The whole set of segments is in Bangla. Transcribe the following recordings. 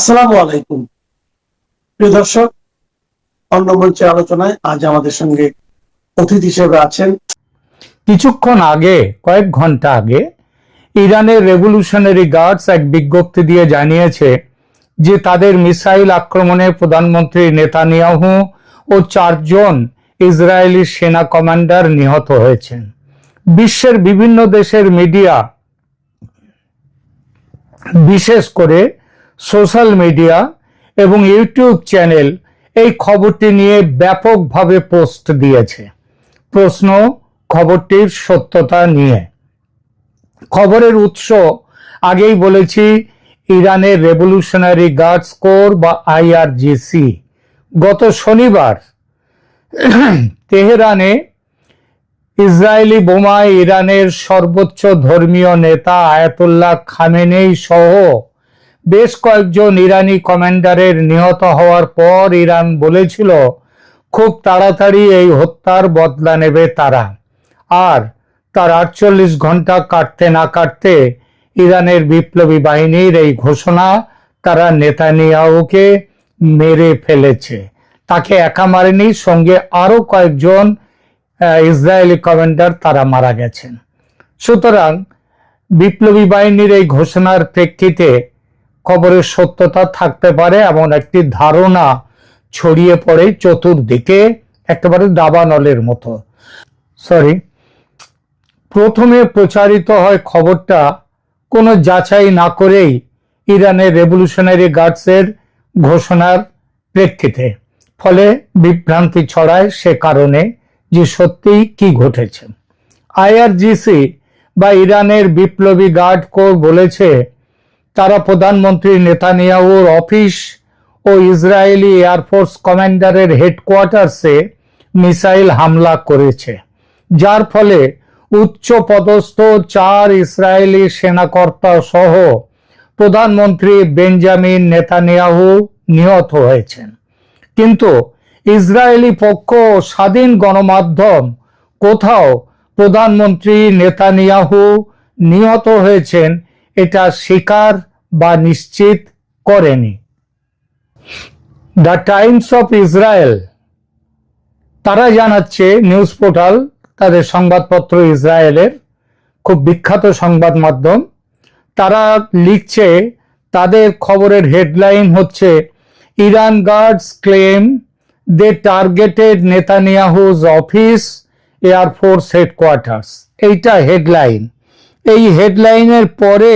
আসসালামু আলাইকুম প্রিয় দর্শক, অন্য মঞ্চের আলোচনায় আজ আমাদের সঙ্গে অতিথি হিসেবে আছেন কিছুক্ষণ আগে, কয়েক ঘন্টা আগে ইরানের রেভলিউশনারি গার্ডস এক বিজ্ঞপ্তি দিয়ে জানিয়েছে যে তাদের মিসাইল আক্রমণে প্রধানমন্ত্রী নেতানিয়াহু ও 4 জন ইসরায়েলি সেনা কমান্ডার নিহত হয়েছেন। বিশ্বের বিভিন্ন দেশের মিডিয়া, বিশেষ করে সোশ্যাল মিডিয়া এবং ইউটিউব চ্যানেল এই খবরটি নিয়ে ব্যাপকভাবে পোস্ট দিয়েছে। প্রশ্ন খবরটির সত্যতা নিয়ে। খবরের উৎস আগেই বলেছি, ইরানের রেভলিউশনারি গার্ডস কোর বা আইআরজিসি গত শনিবার তেহরানে ইসরায়েলি বোমায় ইরানের সর্বোচ্চ ধর্মীয় নেতা আয়াতুল্লাহ খামেনেই সহ বেশ কয়েকজন ইরানি কমান্ডারের নিহত হওয়ার পর ইরান বলেছিল খুব তাড়াতাড়ি এই হত্যার বদলা নেবে তারা। আর তার 48 ঘন্টা কাটতে না কাটতে ইরানের বিপ্লবী বাহিনীর এই ঘোষণা তারা নেতানিয়াহুকে মেরে ফেলেছে। তাকে একা মারেনি, সঙ্গে আরো কয়েকজন ইসরায়েলি কমান্ডার তারা মারা গেছেন। সুতরাং বিপ্লবী বাহিনীর এই ঘোষণার প্রেক্ষিতে খবরের সত্যতা থাকতে পারে এমন একটি ধারণা ছড়িয়ে পড়ে চতুর্দিকে, একেবারে দাবানলের মতো। প্রথমে প্রচারিত হয় খবরটা কোনো যাচাই না করেই ইরানের রেভলিউশনারি গার্ডসের ঘোষণার প্রেক্ষিতে, ফলে বিভ্রান্তি ছড়ায় সে কারণে যে সত্যিই কি ঘটেছে। আইআরজিসি বা ইরানের বিপ্লবী গার্ড কোর বলেছে তারা প্রধানমন্ত্রী নেতানিয়াহুর অফিস ও ইসরায়েলি এয়ারফোর্স কমান্ডারের হেডকোয়ার্টার্সে মিসাইল হামলা করেছে, যার ফলে উচ্চ পদস্থ 4 ইসরায়েলি সেনাকর্তা সহ প্রধানমন্ত্রী বেঞ্জামিন নেতানিয়াহু নিহত হয়েছেন। কিন্তু ইসরায়েলি পক্ষ ও স্বাধীন গণমাধ্যম কোথাও প্রধানমন্ত্রী নেতানিয়াহু নিহত হয়েছেন এটা স্বীকার বা নিশ্চিত করেনি। দ্য টাইমস অফ ইসরায়েল তারা জানাচ্ছে, নিউজ পোর্টাল, তাদের সংবাদপত্র ইসরায়েলের খুব বিখ্যাত সংবাদ মাধ্যম, তারা লিখছে, তাদের খবরের হেডলাইন হচ্ছে ইরান গার্ডস ক্লেম দে টার্গেটেড নেতানিয়াহুজ অফিস এয়ারফোর্স হেডকোয়ার্টার্স। এইটা হেডলাইন। এই হেডলাইনের পরে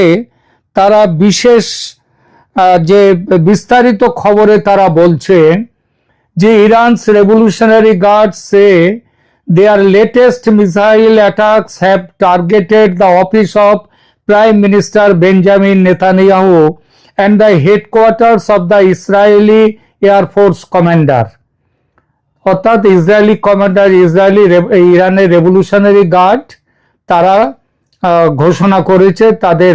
তারা বিশেষ যে বিস্তারিত খবরে তারা বলছে যে ইরানস revolutionary guards say their latest missile attacks have targeted the office of Prime Minister Benjamin Netanyahu and the headquarters of the Israeli Air Force Commander. অর্থাৎ ইসরায়েলি কমান্ডার, ইরানের রেভলিউশনারি গার্ড তারা ঘোষণা করেছে তাদের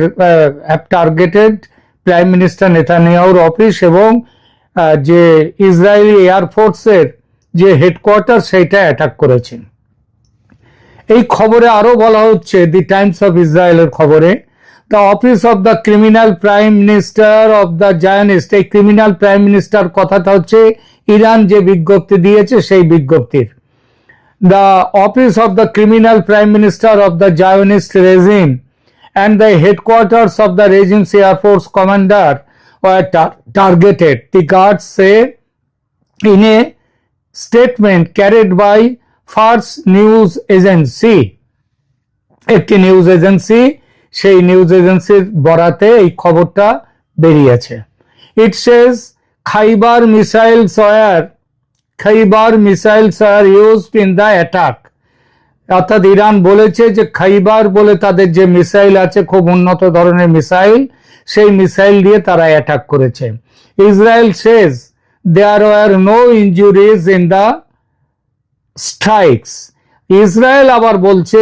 টার্গেটেড প্রাইম মিনিস্টার নেতানিয়াহুর অফিস এবং যে ইসরায়েলি এয়ারফোর্সের যে হেডকোয়ার্টার সেইটা অ্যাটাক করেছে। এই খবরে আরো বলা হচ্ছে, দি টাইমস অফ ইসরায়েলের খবরে, the office of the criminal prime minister of the Zionist, এই ক্রিমিনাল প্রাইম মিনিস্টার কথাটা হচ্ছে ইরান যে বিজ্ঞপ্তি দিয়েছে সেই বিজ্ঞপ্তির, the office of the criminal prime minister of the Zionist regime and the headquarters of the regime's Air Force commander were targeted, the guards say in a statement carried by Fars news agency. একটি নিউজ এজেন্সি, সেই নিউজ এজেন্সির বরাতে এই খবরটা বেরিয়েছে। It says Khaibar missiles were used in the attack. অর্থাৎ ইরান বলেছে যে খাইবার বলে তাদের যে মিসাইল আছে, খুব উন্নত ধরনের মিসাইল, সেই মিসাইল দিয়ে তারা অ্যাটাক করেছে। Israel says there were no injuries in the strikes. Israel আবার বলছে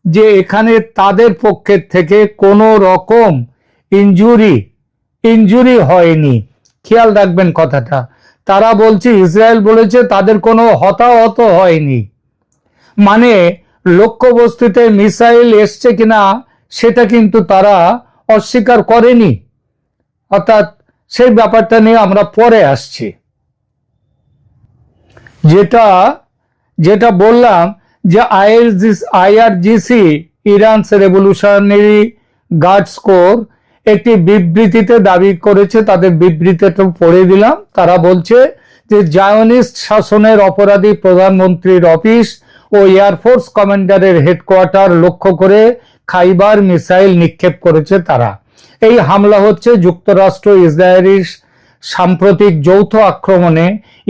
যে এখানে তাদের পক্ষের থেকে কোনো রকম ইনজুরি হয়নি। খেয়াল রাখবেন কথাটা, তারা বলছে, ইসরায়েল বলেছে তাদের কোনো হতাহত হয়নি, মানে লক্ষ্যবস্তুতে মিসাইল এসছে কিনা সেটা কিন্তু তারা অস্বীকার করেনি। অর্থাৎ সেই ব্যাপারটা নিয়ে আমরা পরে আসছি। যেটা বললাম যে আইআরজিসি ইরানস রেভলিউশনারি গার্ডস কোর একটি বিবৃতিতে দাবি করেছে, তাদের বিবৃতিটা পড়ে দিলাম। তারা বলছে যে জায়নিস্ট শাসনের অপরাধী প্রধানমন্ত্রীর অফিস ও এয়ারফোর্স কমান্ডারের হেডকোয়ার্টার লক্ষ্য করে খাইবার মিসাইল নিক্ষেপ করেছে তারা। এই হামলা হচ্ছে যুক্তরাষ্ট্র ইসরায়েলের সাম্প্রতিক যৌথ আক্রমণে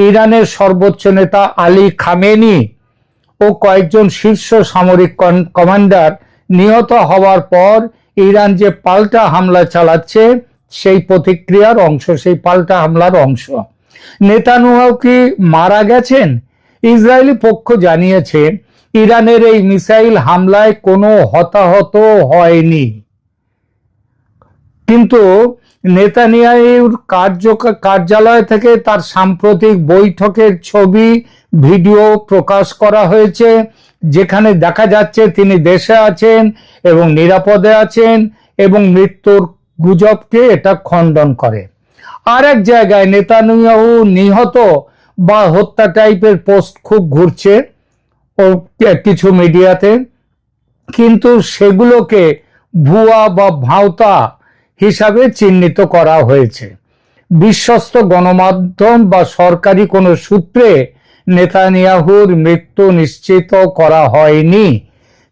ইরানের সর্বোচ্চ নেতা আলী খামেনি ও কয়েকজন শীর্ষ সামরিক কমান্ডার নিহত হওয়ার পর ইরান যে পাল্টা হামলা চালাচ্ছে সেই প্রতিক্রিয়ার অংশ, সেই পাল্টা হামলার অংশ। নেতানিয়াহু কি মারা গেছেন? ইসরায়েলি পক্ষ জানিয়েছে ইরানের এই মিসাইল হামলায় কোনো হতাহত হয়নি, কিন্তু নেতানিয়াহুর কার্যালয় থেকে তার সাম্প্রতিক বৈঠকের ছবি ভিডিও প্রকাশ করা হয়েছে, যেখানে দেখা যাচ্ছে তিনি দেশে আছেন এবং নিরাপদে আছেন এবং মৃত্যুর গুজবকে এটা খণ্ডন করে। আর এক জায়গায় নেতানিয়াহু নিহত বা হত্যা টাইপের পোস্ট খুব ঘুরছে ও কিছু মিডিয়াতে, কিন্তু সেগুলোকে ভুয়া বা ভাওতা হিসাবে চিহ্নিত করা হয়েছে। বিশ্বস্ত গণমাধ্যম বা সরকারি কোনো সূত্রে নেতানিয়াহুর মৃত্যু নিশ্চিত করা হয়নি।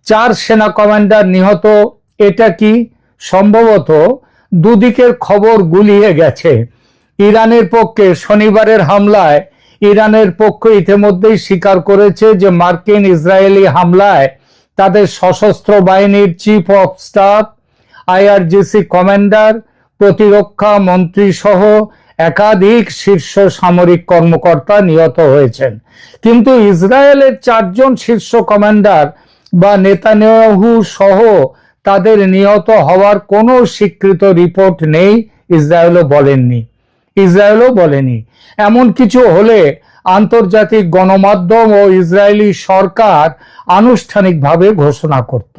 4 সেনা কমান্ডার নিহত, এটা কি? সম্ভবত দুদিকের খবর গুলিয়ে গেছে। ইরানের পক্ষে শনিবারের হামলায় ইরানের পক্ষ ইতিমধ্যেই স্বীকার করেছে যে মার্কিন ইসরায়েলি হামলায় তাদের সশস্ত্র বাহিনীর chief of staff, IRGC commander, প্রতিরক্ষা মন্ত্রী সহ একাধিক শীর্ষ সামরিক কর্মকর্তা নিহত হয়েছেন। কিন্তু ইসরায়েলের 4 জন শীর্ষ কমান্ডার বা নেতানিয়াহু সহ তাদের নিহত হওয়ার কোনো স্বীকৃত রিপোর্ট নেই, ইসরায়েলও বলেনি। এমন কিছু হলে আন্তর্জাতিক গণমাধ্যম ও ইসরায়েলি সরকার আনুষ্ঠানিকভাবে ঘোষণা করত।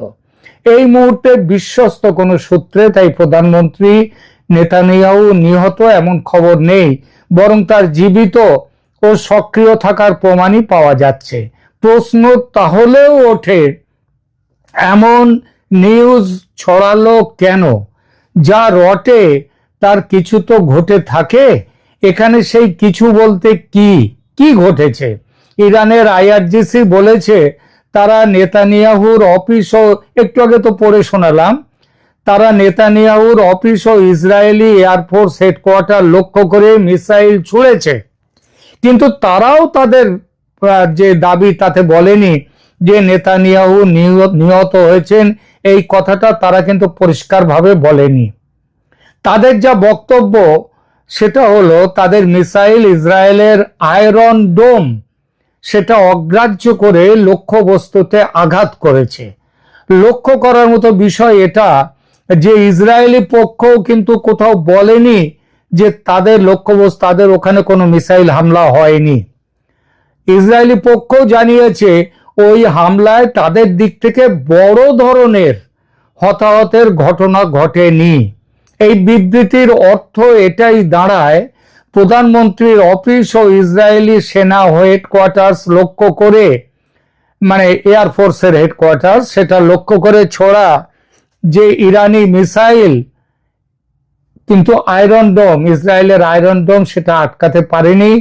এই মুহূর্তে বিশ্বস্ত কোনো সূত্রে তাই প্রধানমন্ত্রী নেতানিয়াহু নিহত এমন খবর নেই, বরং তার জীবিত ও সক্রিয় থাকার প্রমাণই পাওয়া যাচ্ছে। প্রশ্ন তাহলেও ওঠে, এমন নিউজ ছড়ালো কেন? যা রটে তার কিছু তো ঘটে থাকে। এখানে সেই কিছু বলতে কি ঘটেছে? ইরানের আইআরজিসি বলেছে তারা নেতানিয়াহুর অফিস ও, একটু আগে তো পড়ে শোনালাম, তারা নেতানিয়াহুর অফিস ও ইসরায়েলি এয়ারফোর্স হেডকোয়ার্টার লক্ষ্য করে মিসাইল ছুঁড়েছে। কিন্তু তারাও তাদের যে দাবি তাতে বলেনি যে নেতানিয়াহু নিহত হয়েছেন, এই কথাটা তারা কিন্তু পরিষ্কারভাবে বলেনি। তাদের যা বক্তব্য সেটা হলো তাদের মিসাইল ইসরায়েলের আয়রন ডোম সেটা অগ্রাহ্য করে লক্ষ্যবস্তুতে আঘাত করেছে। লক্ষ্য করার মতো বিষয় এটা যে ইসরায়েলি পক্ষও কিন্তু কোথাও বলেনি যে তাদের লক্ষ্যবস্তু, তাদের ওখানে কোনো মিসাইল হামলা হয়নি। ইসরায়েলি পক্ষ জানিয়েছে ওই হামলায় তাদের দিক থেকে বড় ধরনের হতাহতের ঘটনা ঘটেনি। এই বিবৃতির অর্থ এটাই দাঁড়ায়, প্রধানমন্ত্রীর অফিস ও ইসরায়েলি সেনা হেডকোয়ার্টার্স লক্ষ্য করে, মানে এয়ারফোর্সের হেডকোয়ার্টার, সেটা লক্ষ্য করে ছোড়া যে ইরানি মিসাইল, কিন্তু আয়রন ডোম, ইসরায়েলের আয়রন ডোম সেটা আটকাতে পারেনি।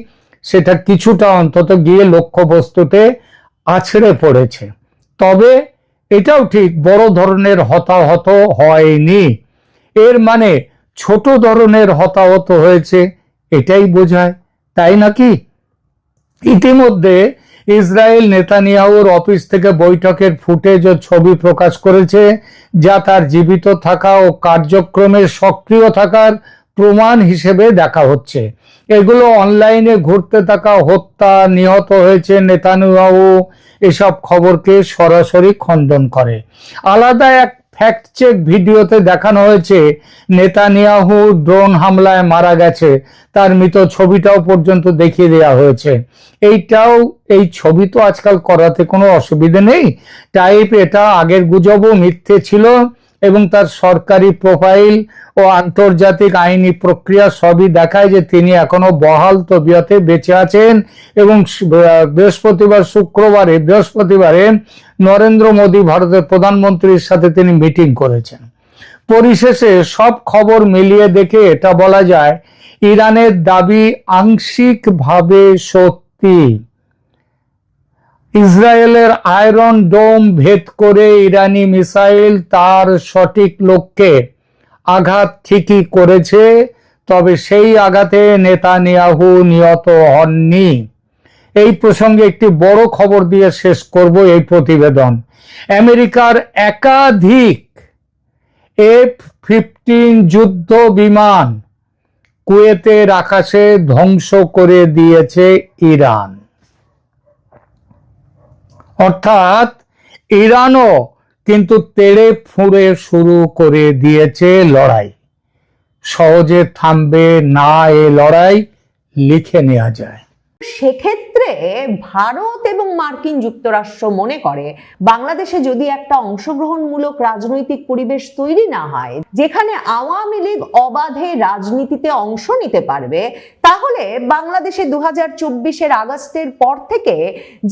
সেটা কিছুটা অন্তত গিয়ে লক্ষ্যবস্তুতে আছড়ে পড়েছে। তবে এটাও ঠিক বড় ধরনের হতাহত হয়নি। এর মানে ছোট ধরনের হতাহত হয়েছে, এটাই বোঝায়, তাই নাকি? ইতিমধ্যে ইসরায়েল নেতানিয়াহুর অফিস থেকে বৈঠকের ফুটেজ ও ছবি প্রকাশ করেছে, যা তার জীবিত থাকা ও কার্যক্রমে সক্রিয় থাকার প্রমাণ হিসেবে দেখা হচ্ছে। এগুলো অনলাইনে ঘুরতে থাকা হত্যা, নিহত হয়েছে নেতানিয়াহু, এসব খবরকে সরাসরি খণ্ডন করে। আলাদা এক ফ্যাক্ট চেক ভিডিওতে দেখানো হয়েছে নেতানিয়াহু ড্রোন হামলায় মারা গেছে, তার মৃত ছবিটাও পর্যন্ত দেখিয়ে দেওয়া হয়েছে। এই ছবি তো আজকাল করাতে কোনো অসুবিধে নেই, টাইপ এটা আগের গুজবও মিথ্যে ছিল, এবং তার সরকারি প্রোফাইল ও আন্তর্জাতিক আইনি প্রক্রিয়া সবই দেখায় যে তিনি এখনো বহাল তবিয়তে বেঁচে আছেন। এবং বৃহস্পতিবারে নরেন্দ্র মোদী ভারতের প্রধানমন্ত্রীর সাথে তিনি মিটিং করেছেন। পরিশেষে সব খবর মিলিয়ে দেখে এটা বলা যায়, ইরানের দাবি আংশিকভাবে সত্যি। ইসরায়েলের আয়রন ডোম ভেদ করে ইরানি মিসাইল তার সঠিক লক্ষ্যে আঘাত ঠিকই করেছে, তবে সেই আঘাতে নেতানিয়াহু নিহত হননি। এই প্রসঙ্গে একটি বড় খবর দিয়ে শেষ করব এই প্রতিবেদন। আমেরিকার একাধিক F-15 যুদ্ধ বিমান কুয়েতের আকাশে ধ্বংস করে দিয়েছে ইরান। অর্থাৎ ইরানও কিন্তু তেড়ে ফুঁড়ে শুরু করে দিয়েছে লড়াই। সহজে থামবে না এ লড়াই, লিখে নেওয়া যায়। সেক্ষেত্রে ভারত এবং মার্কিন যুক্তরাষ্ট্র মনে করে বাংলাদেশে যদি একটা অংশগ্রহণমূলক রাজনৈতিক পরিবেশ তৈরি না হয়, যেখানে আওয়ামী লীগ অবাধে রাজনীতিতে অংশ নিতে পারবে, তাহলে বাংলাদেশে 2024-এর আগস্টের পর থেকে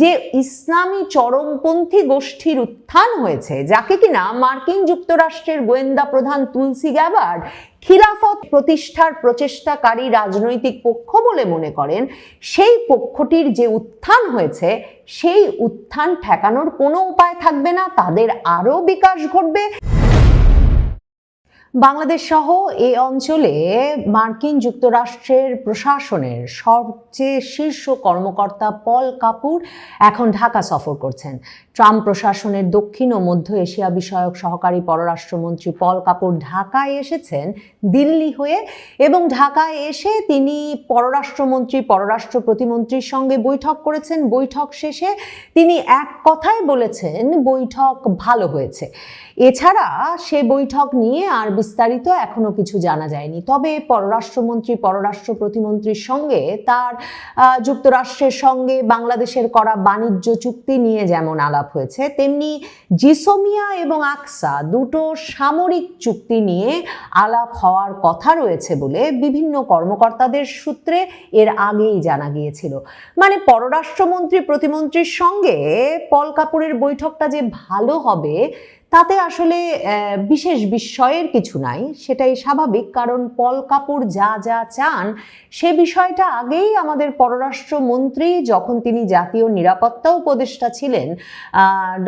যে ইসলামী চরমপন্থী গোষ্ঠীর উত্থান হয়েছে, যাকে কিনা মার্কিন যুক্তরাষ্ট্রের গোয়েন্দা প্রধান তুলসি গ্যাবার্ড খিলাফত প্রতিষ্ঠার প্রচেষ্টাকারী রাজনৈতিক পক্ষ বলে মনে করেন, সেই পক্ষটির যে উত্থান হয়েছে, সেই উত্থান ঠেকানোর কোনো উপায় থাকবে না, তাদের আরো বিকাশ ঘটবে। বাংলাদেশ সহ এই অঞ্চলে মার্কিন যুক্তরাষ্ট্রের প্রশাসনের সবচেয়ে শীর্ষ কর্মকর্তা পল কাপুর এখন ঢাকা সফর করছেন। ট্রাম্প প্রশাসনের দক্ষিণ ও মধ্য এশিয়া বিষয়ক সহকারী পররাষ্ট্রমন্ত্রী পল কাপুর ঢাকায় এসেছেন দিল্লি হয়ে, এবং ঢাকায় এসে তিনি পররাষ্ট্রমন্ত্রী, পররাষ্ট্র প্রতিমন্ত্রীর সঙ্গে বৈঠক করেছেন। বৈঠক শেষে তিনি এক কথায় বলেছেন, বৈঠক ভালো হয়েছে। এছাড়া সে বৈঠক নিয়ে আর বিস্তারিত এখনো কিছু জানা যায়নি। তবে পররাষ্ট্রমন্ত্রী, পররাষ্ট্র প্রতিমন্ত্রীর সঙ্গে তার যুক্তরাষ্ট্রের সঙ্গে বাংলাদেশের করা বাণিজ্য চুক্তি নিয়ে যেমন আলাপ হয়েছে, তেমনি জিসোমিয়া এবং আকসা দুটো সামরিক চুক্তি নিয়ে আলাপ হওয়ার কথা রয়েছে বলে বিভিন্ন কর্মকর্তাদের সূত্রে এর আগেই জানা গিয়েছিল। মানে পররাষ্ট্রমন্ত্রী, প্রতিমন্ত্রীর সঙ্গে পল কাপুরের বৈঠকটা যে ভালো হবে তাতে আসলে বিশেষ বিস্ময়ের কিছু নাই, সেটাই স্বাভাবিক। কারণ পল কাপুর যা যা চান সে বিষয়টা আগেই আমাদের পররাষ্ট্রমন্ত্রী, যখন তিনি জাতীয় নিরাপত্তা উপদেষ্টা ছিলেন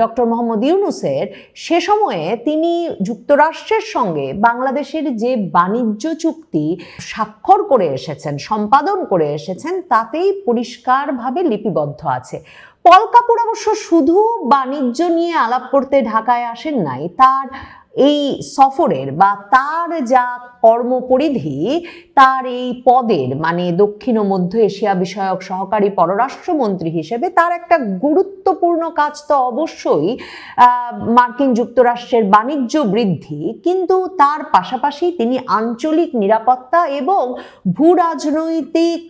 ডক্টর মোহাম্মদ ইউনূসের, সে সময়ে তিনি যুক্তরাষ্ট্রের সঙ্গে বাংলাদেশের যে বাণিজ্য চুক্তি স্বাক্ষর করে এসেছেন, সম্পাদন করে এসেছেন, তাতেই পরিষ্কারভাবে লিপিবদ্ধ আছে। পল কাপুর অবশ্য শুধু বাণিজ্য নিয়ে আলাপ করতে ঢাকায় আসেন নাই, তার এই সফরের বা তার যা কর্মপরিধি, তার এই পদের মানে দক্ষিণ ও মধ্য এশিয়া বিষয়ক সহকারী পররাষ্ট্রমন্ত্রী হিসেবে তার একটা গুরুত্বপূর্ণ কাজ তো অবশ্যই মার্কিন যুক্তরাষ্ট্রের বাণিজ্য বৃদ্ধি, কিন্তু তার পাশাপাশি তিনি আঞ্চলিক নিরাপত্তা এবং ভূ রাজনৈতিক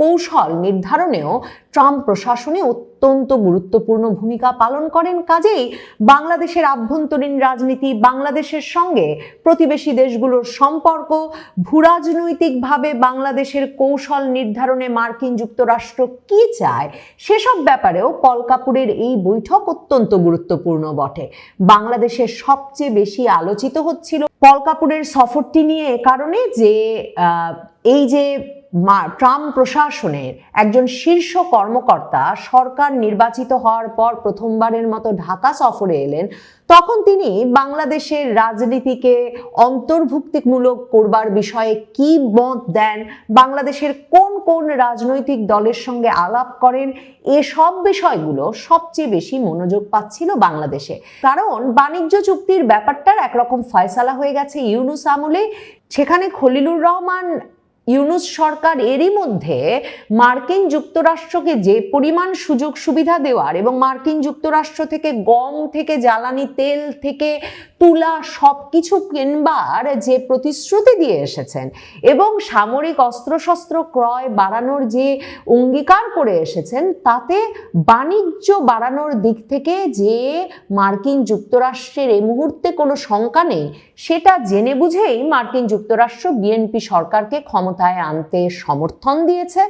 কৌশল নির্ধারণেও ট্রাম্প প্রশাসনে অত্যন্ত গুরুত্বপূর্ণ ভূমিকা পালন করেন। কাজেই বাংলাদেশের আভ্যন্তরীণ রাজনীতি, বাংলাদেশের সঙ্গে প্রতিবেশী দেশগুলোর সম্পর্ক, ভূরাজনৈতিকভাবে বাংলাদেশের কৌশল নির্ধারণে মার্কিন যুক্তরাষ্ট্র কি চায়, সেসব ব্যাপারেও পল কাপুরের এই বৈঠক অত্যন্ত গুরুত্বপূর্ণ বটে। বাংলাদেশের সবচেয়ে বেশি আলোচিত হচ্ছিল পল কাপুরের সফরটি নিয়ে এ কারণে যে এই যে ট্রাম্প প্রশাসনের একজন শীর্ষ কর্মকর্তা সরকার নির্বাচিত হওয়ার পর প্রথমবারের মতো ঢাকা সফরে এলেন, তখন তিনি বাংলাদেশের রাজনীতিকে অন্তর্ভুক্তিমূলক করবার বিষয়ে কি মত দেন, বাংলাদেশের কোন কোন রাজনৈতিক দলের সঙ্গে আলাপ করেন, এসব বিষয়গুলো সবচেয়ে বেশি মনোযোগ পাচ্ছিল বাংলাদেশে। কারণ বাণিজ্য চুক্তির ব্যাপারটার একরকম ফয়সালা হয়ে গেছে ইউনূস আমলে। সেখানে খলিলুর রহমান ইউনূস সরকার এরই মধ্যে মার্কিন যুক্তরাষ্ট্রকে যে পরিমাণ সুযোগ সুবিধা দেওয়ার এবং মার্কিন যুক্তরাষ্ট্র থেকে গম থেকে জ্বালানি তেল থেকে তুলা সবকিছু কিনবার যে প্রতিশ্রুতি দিয়ে এসেছেন এবং সামরিক অস্ত্রশস্ত্র ক্রয় বাড়ানোর যে অঙ্গীকার করে এসেছেন, তাতে বাণিজ্য বাড়ানোর দিক থেকে যে মার্কিন যুক্তরাষ্ট্রের এই মুহূর্তে কোনো শঙ্কা নেই, সেটা জেনে বুঝেই মার্কিন যুক্তরাষ্ট্র বিএনপি সরকারকে ক্ষমতায় আনতে সমর্থন দিয়েছে।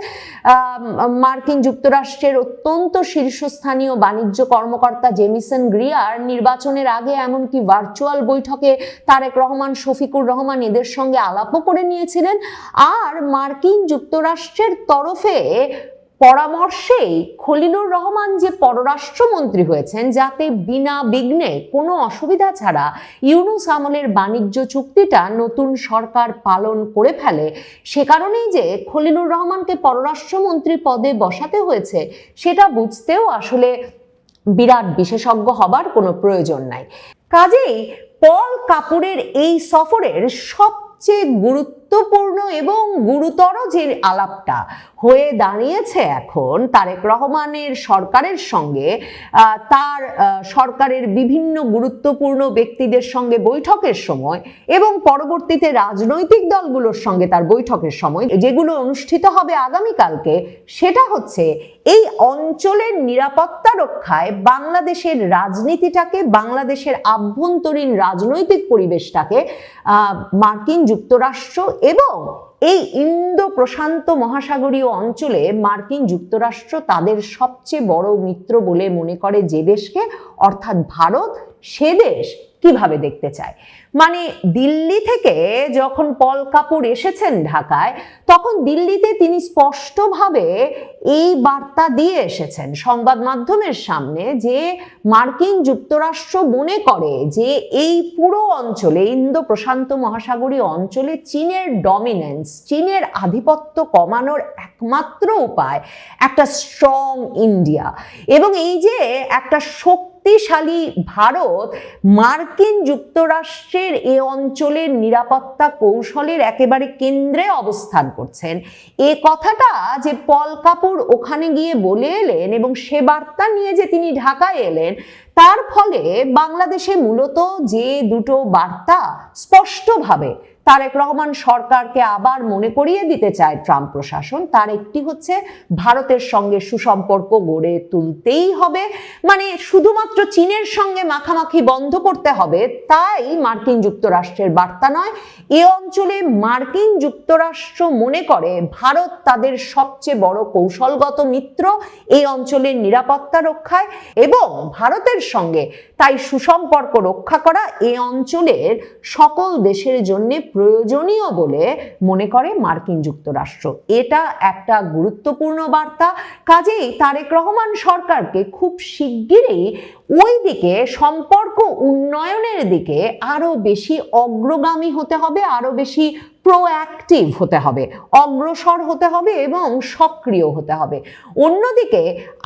মার্কিন যুক্তরাষ্ট্রের অত্যন্ত শীর্ষস্থানীয় বাণিজ্য কর্মকর্তা জেমিসন গ্রিয়ার নির্বাচনের আগে এমনকি ভার্চুয়াল বৈঠকে তারেক রহমান, শফিকুর রহমান এদের সঙ্গে আলাপও করে নিয়েছিলেন। আর মার্কিন যুক্তরাষ্ট্রের তরফে পরামর্শেই খলিলুর রহমান যে পররাষ্ট্রমন্ত্রী হয়েছেন, যাতে বিনা বিঘ্নে কোনো অসুবিধা ছাড়া ইউনূস আমলের বাণিজ্য চুক্তিটা নতুন সরকার পালন করে ফেলে, সে কারণেই যে খলিলুর রহমানকে পররাষ্ট্রমন্ত্রী পদে বসাতে হয়েছে, সেটা বুঝতেও আসলে বিরাট বিশেষজ্ঞ হবার কোনো প্রয়োজন নাই। কাজেই পল কাপুরের এই সফরের সবচেয়ে গুরুত্বপূর্ণ এবং গুরুতর যে আলাপটা হয়ে দাঁড়িয়েছে এখন তারেক রহমানের সরকারের সঙ্গে, তার সরকারের বিভিন্ন গুরুত্বপূর্ণ ব্যক্তিদের সঙ্গে বৈঠকের সময় এবং পরবর্তীতে রাজনৈতিক দলগুলোর সঙ্গে তার বৈঠকের সময়, যেগুলো অনুষ্ঠিত হবে আগামীকালকে, সেটা হচ্ছে এই অঞ্চলের নিরাপত্তা রক্ষায় বাংলাদেশের রাজনীতিটাকে, বাংলাদেশের আভ্যন্তরীণ রাজনৈতিক পরিবেশটাকে মার্কিন যুক্তরাষ্ট্র এবং এই ইন্দো প্রশান্ত মহাসাগরীয় অঞ্চলে মার্কিন যুক্তরাষ্ট্র তাদের সবচেয়ে বড় মিত্র বলে মনে করে যে দেশকে, অর্থাৎ ভারত, সে দেশ কিভাবে দেখতে চায়। মানে দিল্লি থেকে যখন পল কাপুর এসেছেন ঢাকায়, তখন দিল্লিতে তিনি স্পষ্টভাবে এই বার্তা দিয়ে এসেছেন সংবাদ মাধ্যমের সামনে যে মার্কিন যুক্তরাষ্ট্র মনে করে যে এই পুরো অঞ্চলে, ইন্দো প্রশান্ত মহাসাগরীয় অঞ্চলে চীনের ডমিনেন্স, চীনের আধিপত্য কমানোর একমাত্র উপায় একটা স্ট্রং ইন্ডিয়া, এবং এই যে একটা শক্তিশালী ভারত মার্কিন যুক্তরাষ্ট্রের এ অঞ্চলের নিরাপত্তা কৌশলের একেবারে কেন্দ্রে অবস্থান করছেন, এ কথাটা যে পল কাপুর ওখানে গিয়ে বলে এলেন এবং সে বার্তা নিয়ে যে তিনি ঢাকায় এলেন, তার ফলে বাংলাদেশে মূলত যে দুটো বার্তা স্পষ্টভাবে তারেক রহমান সরকারকে আবার মনে করিয়ে দিতে চায় ট্রাম্প প্রশাসন, তার একটি হচ্ছে ভারতের সঙ্গে সুসম্পর্ক গড়ে তুলতেই হবে, মানে শুধুমাত্র চীনের সঙ্গে মাখামাখি বন্ধ করতে হবে তাই মার্কিন যুক্তরাষ্ট্রের বার্তা নয়। এ অঞ্চলে মার্কিন যুক্তরাষ্ট্র মনে করে ভারত তাদের সবচেয়ে বড় কৌশলগত মিত্র এই অঞ্চলের নিরাপত্তা রক্ষায়, এবং ভারতের সঙ্গে তাই সুসম্পর্ক রক্ষা করা এ অঞ্চলের সকল দেশের জন্য প্রয়োজনীয় বলে মনে করে মার্কিন যুক্তরাষ্ট্র। এটা একটা গুরুত্বপূর্ণ বার্তা। কাজেই তারেক রহমান সরকারকে খুব শিগগিরই ওই দিকে সম্পর্ক উন্নয়নের দিকে আরো বেশি অগ্রগামী হতে হবে, আরো বেশি প্রোঅ্যাক্টিভ হতে হবে, অগ্রসর হতে হবে এবং সক্রিয় হতে হবে। অন্যদিকে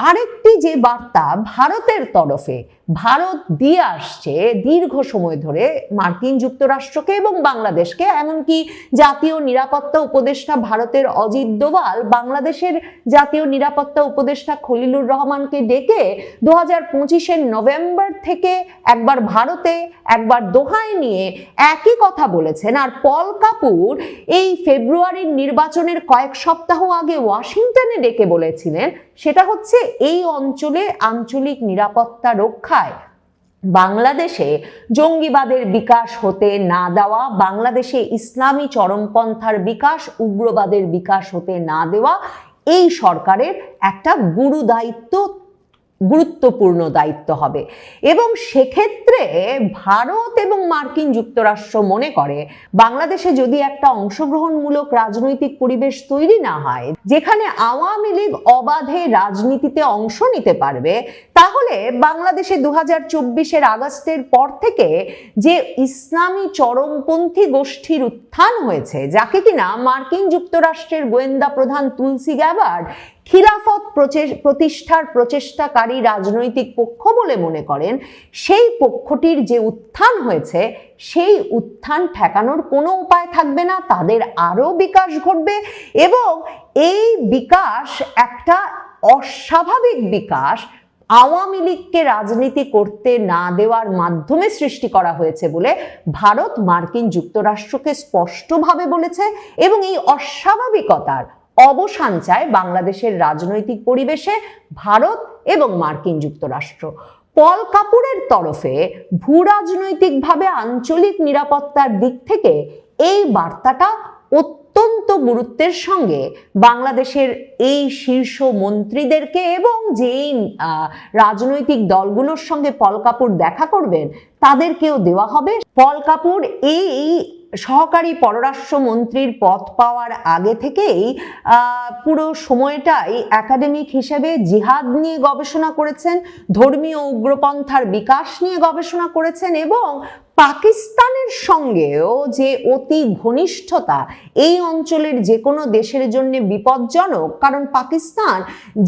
আরেকটি যে বার্তা ভারতের তরফে ভারত দিয়ে আসছে দীর্ঘ সময় ধরে মার্কিন যুক্তরাষ্ট্রকে এবং বাংলাদেশকে, এমনকি জাতীয় নিরাপত্তা উপদেষ্টা ভারতের অজিত দোভাল বাংলাদেশের জাতীয় নিরাপত্তা উপদেষ্টা খলিলুর রহমানকে ডেকে 2025-এর নভেম্বর থেকে একবার ভারতে একবার দোহায় নিয়ে একই কথা বলেছেন। আর পল কাপুর এই ফেব্রুয়ারির নির্বাচনের কয়েক সপ্তাহ আগে ওয়াশিংটনে ডেকে বলেছিলেন, সেটা হচ্ছে এই অঞ্চলে আঞ্চলিক নিরাপত্তা রক্ষায় বাংলাদেশে জঙ্গিবাদের বিকাশ হতে না দেওয়া, বাংলাদেশে ইসলামী চরমপন্থার বিকাশ, উগ্রবাদের বিকাশ হতে না দেওয়া এই সরকারের একটা গুরুত্বপূর্ণ দায়িত্ব হবে। এবং সেক্ষেত্রে ভারত এবং মার্কিন যুক্তরাষ্ট্র মনে করে বাংলাদেশে যদি একটা অংশগ্রহণমূলক রাজনৈতিক পরিবেশ তৈরি না হয়, যেখানে আওয়ামী লীগ অবাধে রাজনীতিতে অংশ নিতে পারবে, তাহলে বাংলাদেশে 2024-এর আগস্টের পর থেকে যে ইসলামী চরমপন্থী গোষ্ঠীর উত্থান হয়েছে, যাকে কিনা মার্কিন যুক্তরাষ্ট্রের গোয়েন্দা প্রধান তুলসি গ্যাবার্ড খিলাফত প্রতিষ্ঠার প্রচেষ্টাকারী রাজনৈতিক পক্ষ বলে মনে করেন, সেই পক্ষটির যে উত্থান হয়েছে, সেই উত্থান ঠেকানোর কোনো উপায় থাকবে না, তাদের আরো বিকাশ ঘটবে এবং এই বিকাশ একটা অস্বাভাবিক বিকাশ আওয়ামী লীগকে রাজনীতি করতে না দেওয়ার মাধ্যমে সৃষ্টি করা হয়েছে বলে ভারত মার্কিন যুক্তরাষ্ট্রকে স্পষ্টভাবে বলেছে এবং এই অস্বাভাবিকতার অবসান চায় বাংলাদেশের রাজনৈতিক পরিবেশে ভারত এবং মার্কিন যুক্তরাষ্ট্র। পল কাপুরের তরফে ভূরাজনৈতিকভাবে আঞ্চলিক নিরাপত্তার দিক থেকে এই বার্তাটা অত্যন্ত গুরুত্বের সঙ্গে বাংলাদেশের এই শীর্ষ মন্ত্রীদেরকে এবং যেই রাজনৈতিক দলগুলোর সঙ্গে পল কাপুর দেখা করবেন তাদেরকেও দেওয়া হবে। পল কাপুর এই সহকারী পররাষ্ট্রমন্ত্রীর পদ পাওয়ার আগে থেকেই পুরো সময়টাই একাডেমিক হিসেবে জিহাদ নিয়ে গবেষণা করেছেন, ধর্মীয় উগ্রপন্থার বিকাশ নিয়ে গবেষণা করেছেন এবং পাকিস্তানের সঙ্গেও যে অতি ঘনিষ্ঠতা এই অঞ্চলের যে কোনো দেশের জন্য বিপজ্জনক, কারণ পাকিস্তান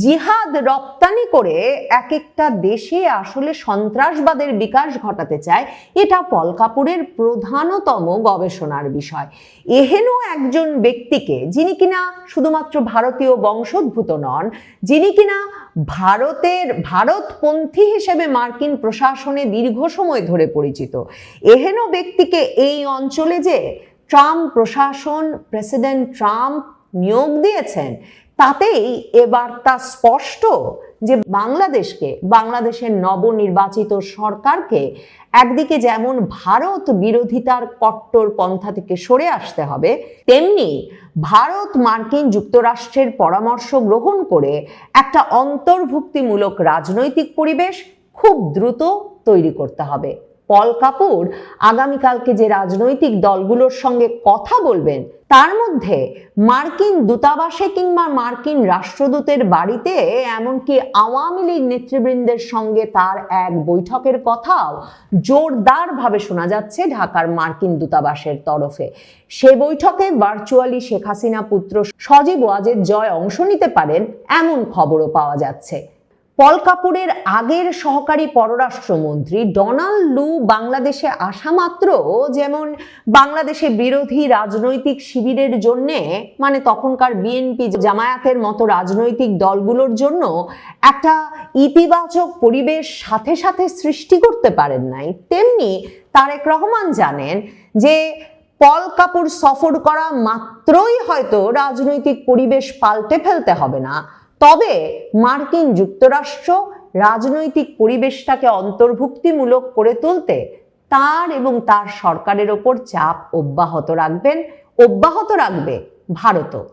জিহাদ রপ্তানি করে এক একটা দেশে আসলে সন্ত্রাসবাদের বিকাশ ঘটাতে চায়, এটা পল কাপুরের প্রধানতম গবেষণার বিষয়। এহেন একজন ব্যক্তিকে, যিনি কিনা শুধুমাত্র ভারতীয় বংশোদ্ভূত নন, যিনি কিনা ভারতপন্থী হিসেবে মার্কিন প্রশাসনে দীর্ঘ সময় ধরে পরিচিত, এহেন ব্যক্তিকে এই অঞ্চলে যে ট্রাম্প প্রশাসন, প্রেসিডেন্ট ট্রাম্প নিয়োগ দিয়েছেন, তাতেই এবার তা স্পষ্ট যে বাংলাদেশের নবনির্বাচিত সরকারকে একদিকে যেমন ভারত বিরোধিতার কট্টর পন্থা থেকে সরে আসতে হবে, তেমনি ভারত মার্কিন যুক্তরাষ্ট্রের পরামর্শ গ্রহণ করে একটা অন্তর্ভুক্তিমূলক রাজনৈতিক পরিবেশ খুব দ্রুত তৈরি করতে হবে। পল কাপুর আগামীকালকে যে রাজনৈতিক দলগুলোর সঙ্গে কথা বলবেন তার মধ্যে মার্কিন দূতাবাসে কিংবা মার্কিন রাষ্ট্রদূতের বাড়িতে, এমনকি আওয়ামী লীগ নেতৃবৃন্দের সঙ্গে তার এক বৈঠকের কথাও জোরদারভাবে শোনা যাচ্ছে ঢাকার মার্কিন দূতাবাসের তরফে। সে বৈঠকে ভার্চুয়ালি শেখ হাসিনা পুত্র সজীব ওয়াজেদ জয় অংশ নিতে পারেন এমন খবরও পাওয়া যাচ্ছে। পল কাপুরের আগের সহকারী পররাষ্ট্রমন্ত্রী ডোনাল্ড লু বাংলাদেশে আসা মাত্র যেমন বাংলাদেশে বিরোধী রাজনৈতিক শিবিরের জন্যে, মানে তখনকার বিএনপি জামায়াতের মতো রাজনৈতিক দলগুলোর জন্য একটা ইতিবাচক পরিবেশ সাথে সাথে সৃষ্টি করতে পারেন নাই, তেমনি তারেক রহমান জানেন যে পল কাপুর সফর করা মাত্রই হয়তো রাজনৈতিক পরিবেশ পাল্টে ফেলতে হবে না, তবে মার্কিন যুক্তরাষ্ট্র রাজনৈতিক পরিবেশটাকে অন্তর্ভুক্তিমূলক করে তুলতে তার এবং তার সরকারের ওপর চাপ অব্যাহত রাখবে ভারতও।